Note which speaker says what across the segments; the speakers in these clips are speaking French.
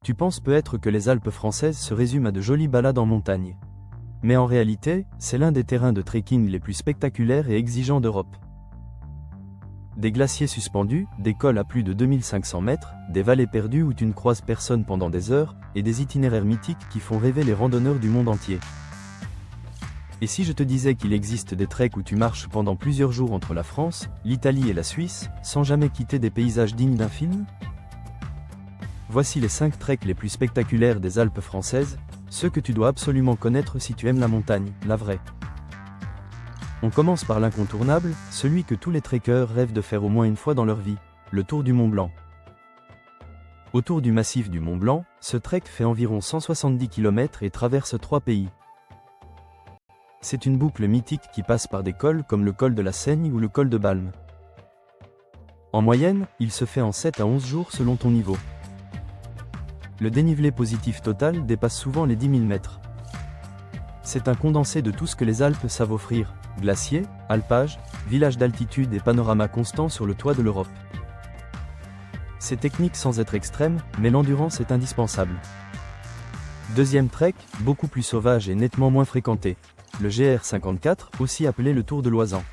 Speaker 1: Tu penses peut-être que les Alpes françaises se résument à de jolies balades en montagne. Mais en réalité, c'est l'un des terrains de trekking les plus spectaculaires et exigeants d'Europe. Des glaciers suspendus, des cols à plus de 2500 mètres, des vallées perdues où tu ne croises personne pendant des heures, et des itinéraires mythiques qui font rêver les randonneurs du monde entier. Et si je te disais qu'il existe des treks où tu marches pendant plusieurs jours entre la France, l'Italie et la Suisse, sans jamais quitter des paysages dignes d'un film? Voici les 5 treks les plus spectaculaires des Alpes françaises, ceux que tu dois absolument connaître si tu aimes la montagne, la vraie. On commence par l'incontournable, celui que tous les trekkers rêvent de faire au moins une fois dans leur vie, le Tour du Mont Blanc. Autour du massif du Mont Blanc, ce trek fait environ 170 km et traverse 3 pays. C'est une boucle mythique qui passe par des cols comme le col de la Seigne ou le col de Balme. En moyenne, il se fait en 7 à 11 jours selon ton niveau. Le dénivelé positif total dépasse souvent les 10 000 mètres. C'est un condensé de tout ce que les Alpes savent offrir, glaciers, alpages, villages d'altitude et panorama constant sur le toit de l'Europe. C'est technique sans être extrême, mais l'endurance est indispensable. Deuxième trek, beaucoup plus sauvage et nettement moins fréquenté, le GR54, aussi appelé le Tour de l'Oisans.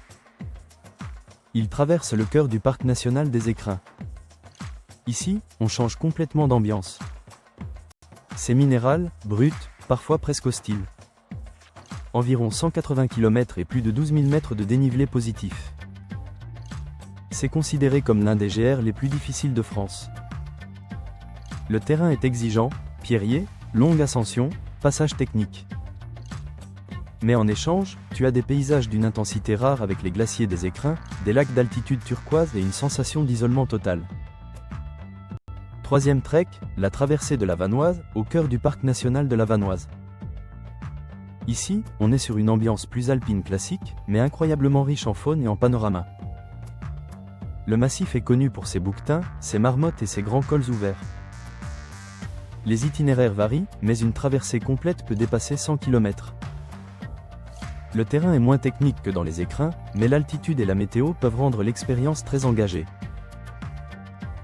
Speaker 1: Il traverse le cœur du parc national des Écrins. Ici, on change complètement d'ambiance. C'est minéral, brut, parfois presque hostile. Environ 180 km et plus de 12 000 mètres de dénivelé positif. C'est considéré comme l'un des GR les plus difficiles de France. Le terrain est exigeant, pierrier, longue ascension, passage technique. Mais en échange, tu as des paysages d'une intensité rare avec les glaciers des Écrins, des lacs d'altitude turquoise et une sensation d'isolement total. Troisième trek, la traversée de la Vanoise, au cœur du parc national de la Vanoise. Ici, on est sur une ambiance plus alpine classique, mais incroyablement riche en faune et en panorama. Le massif est connu pour ses bouquetins, ses marmottes et ses grands cols ouverts. Les itinéraires varient, mais une traversée complète peut dépasser 100 km. Le terrain est moins technique que dans les Écrins, mais l'altitude et la météo peuvent rendre l'expérience très engagée.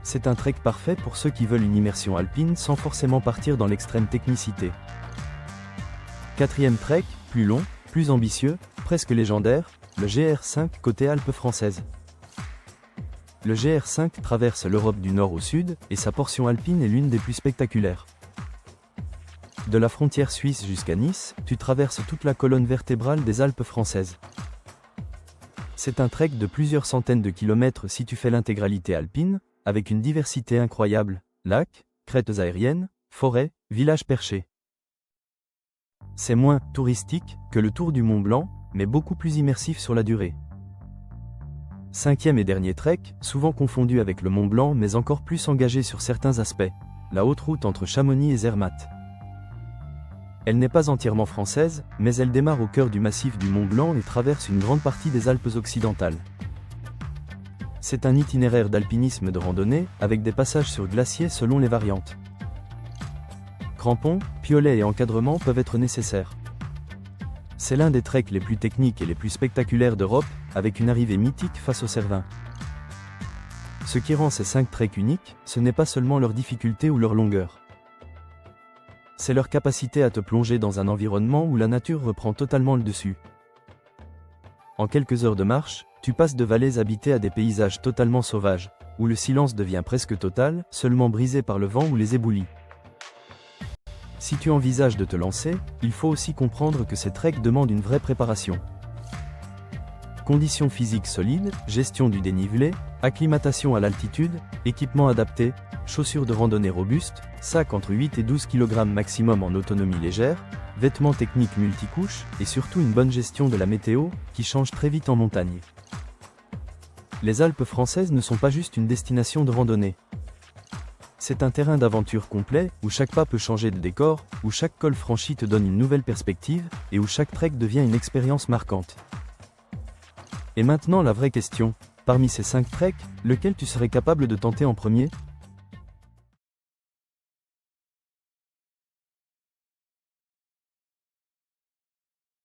Speaker 1: C'est un trek parfait pour ceux qui veulent une immersion alpine sans forcément partir dans l'extrême technicité. Quatrième trek, plus long, plus ambitieux, presque légendaire, le GR5 côté Alpes françaises. Le GR5 traverse l'Europe du nord au sud, et sa portion alpine est l'une des plus spectaculaires. De la frontière suisse jusqu'à Nice, tu traverses toute la colonne vertébrale des Alpes françaises. C'est un trek de plusieurs centaines de kilomètres si tu fais l'intégralité alpine, avec une diversité incroyable, lacs, crêtes aériennes, forêts, villages perchés. C'est moins touristique que le Tour du Mont Blanc, mais beaucoup plus immersif sur la durée. Cinquième et dernier trek, souvent confondu avec le Mont Blanc mais encore plus engagé sur certains aspects, la haute route entre Chamonix et Zermatt. Elle n'est pas entièrement française, mais elle démarre au cœur du massif du Mont Blanc et traverse une grande partie des Alpes occidentales. C'est un itinéraire d'alpinisme de randonnée, avec des passages sur glacier selon les variantes. Crampons, piolets et encadrement peuvent être nécessaires. C'est l'un des treks les plus techniques et les plus spectaculaires d'Europe, avec une arrivée mythique face aux Cervins. Ce qui rend ces 5 treks uniques, ce n'est pas seulement leur difficulté ou leur longueur. C'est leur capacité à te plonger dans un environnement où la nature reprend totalement le dessus. En quelques heures de marche, tu passes de vallées habitées à des paysages totalement sauvages, où le silence devient presque total, seulement brisé par le vent ou les éboulis. Si tu envisages de te lancer, il faut aussi comprendre que ces treks demandent une vraie préparation. Conditions physiques solides, gestion du dénivelé, acclimatation à l'altitude, équipement adapté, chaussures de randonnée robustes, sac entre 8 et 12 kg maximum en autonomie légère, vêtements techniques multicouches, et surtout une bonne gestion de la météo, qui change très vite en montagne. Les Alpes françaises ne sont pas juste une destination de randonnée. C'est un terrain d'aventure complet, où chaque pas peut changer de décor, où chaque col franchi te donne une nouvelle perspective, et où chaque trek devient une expérience marquante. Et maintenant la vraie question, parmi ces 5 treks, lequel tu serais capable de tenter en premier ?